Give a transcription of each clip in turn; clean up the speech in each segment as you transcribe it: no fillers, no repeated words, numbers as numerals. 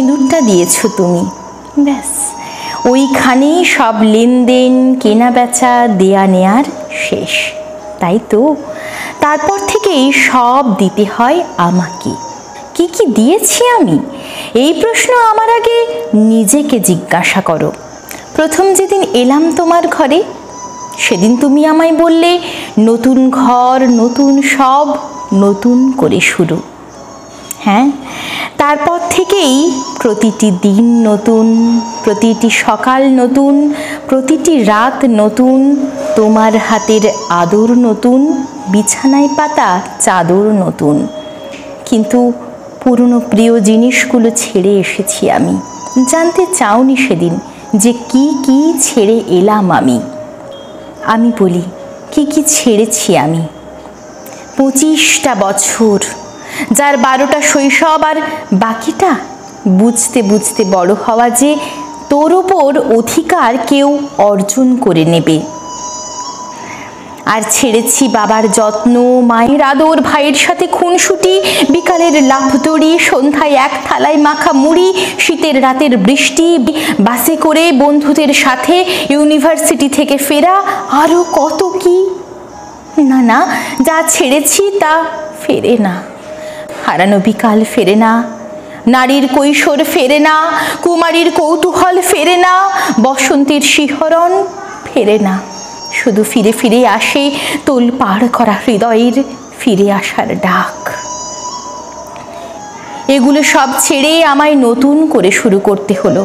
সিঁদুরটা দিয়েছ তুমি, ব্যাস ওইখানেই সব লেনদেন, কেনা বেচা, দেয়া নেয়ার শেষ, তাই তো? তারপর থেকেই সব দিতে হয় আমাকে। কি কি দিয়েছি আমি? এই প্রশ্ন আমার আগে নিজেকে জিজ্ঞাসা করো। প্রথম যেদিন এলাম তোমার ঘরে, সেদিন তুমি আমায় বললে নতুন ঘর, নতুন সব, নতুন করে শুরু। হ্যাঁ, তারপর থেকেই প্রতিটি দিন নতুন, প্রতিটি সকাল নতুন, প্রতিটি রাত নতুন, তোমার হাতের আদর নতুন, বিছানায় পাতা চাদর নতুন। কিন্তু পুরনো প্রিয় জিনিসগুলো ছেড়ে এসেছি আমি। জানতে চাওনি সেদিন যে কি কি ছেড়ে এলাম আমি। আমি বলি কি কি ছেড়েছি আমি। 25টা বছর, যার 12টা শৈশব আর বাকিটা বুঝতে বুঝতে বড় হওয়া যে তোর ওপর অধিকার কেউ অর্জন করে নেবে। আর ছেড়েছি বাবার যত্ন, মায়ের আদর, ভাইয়ের সাথে খুনসুটি, বিকালের লাফদড়ি, সন্ধ্যায় এক থালায় মাখা মুড়ি, শীতের রাতের বৃষ্টি, বাসে করে বন্ধুদের সাথে ইউনিভার্সিটি থেকে ফেরা, আরও কত কি। না না, যা ছেড়েছি তা ফেরে না। হারানো বিকাল ফেরে না, নারীর কৈশোর ফেরে না, কুমারীর কৌতূহল ফেরে না, বসন্তের শিহরণ ফেরে না। শুধু ফিরে ফিরে আসে তোলপাড় করা হৃদয়ের ফিরে আসার ডাক। এগুলো সব ছেড়ে আমায় নতুন করে শুরু করতে হলো।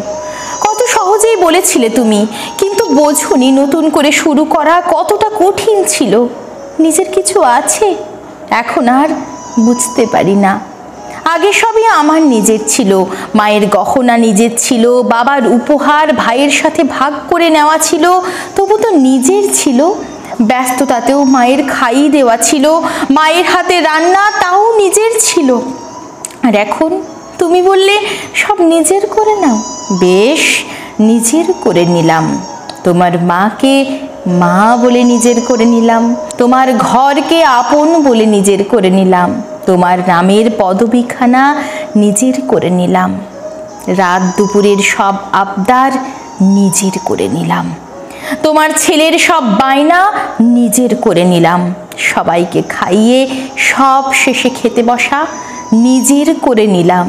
কত সহজেই বলেছিলে তুমি, কিন্তু বোঝনি নতুন করে শুরু করা কতটা কঠিন ছিল। নিজের কিছু আছে এখন আর বুঝতে পারি না। আগে সবই আমার নিজের ছিল, মায়ের গহনা নিজের ছিল, বাবার উপহার ভাইয়ের সাথে ভাগ করে নেওয়া ছিল, তবু তো নিজের ছিল। ব্যস্ততাতেও মায়ের খাইয়ে দেওয়া ছিল, মায়ের হাতে রান্না তাও নিজের ছিল। আর এখন তুমি বললে সব নিজের করে নাও। বেশ, নিজের করে নিলাম। তোমার মাকে মা বলে নিজের করে নিলাম, তোমার ঘরকে আপন বলে নিজের করে নিলাম, তোমার নামের পদবিখানা নিজের করে নিলাম, রাত দুপুরের সব আবদার নিজের করে নিলাম, তোমার ছেলের সব বায়না নিজের করে নিলাম, সবাইকে খাইয়ে সব শেষে খেতে বসা নিজের করে নিলাম,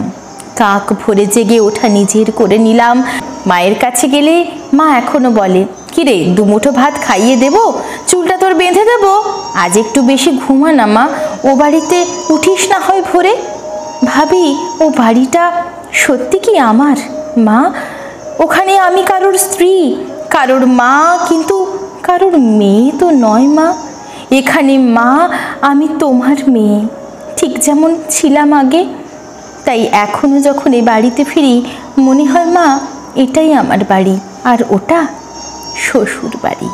কাক ভরে জেগে ওঠা নিজের করে নিলাম। মায়ের কাছে গেলে মা এখনো বলে, কিরে দুমুঠো ভাত খাইয়ে দেব, চুলটা তোর বেঁধে দেব, আজ একটু বেশি ঘুমা না মা, ও বাড়িতে উঠিস না হয় ভোরে। ভাবি ও বাড়িটা সত্যি কি আমার মা? ওখানে আমি কারোর স্ত্রী, কারোর মা, কিন্তু কারোর মেয়ে তো নয় মা। এখানে মা আমি তোমার মেয়ে, ঠিক যেমন ছিলাম আগে। তাই এখনো যখন এই বাড়িতে ফিরি মনে হয় মা এটাই আমার বাড়ি আর ওটা শ্বশুর বাড়ি।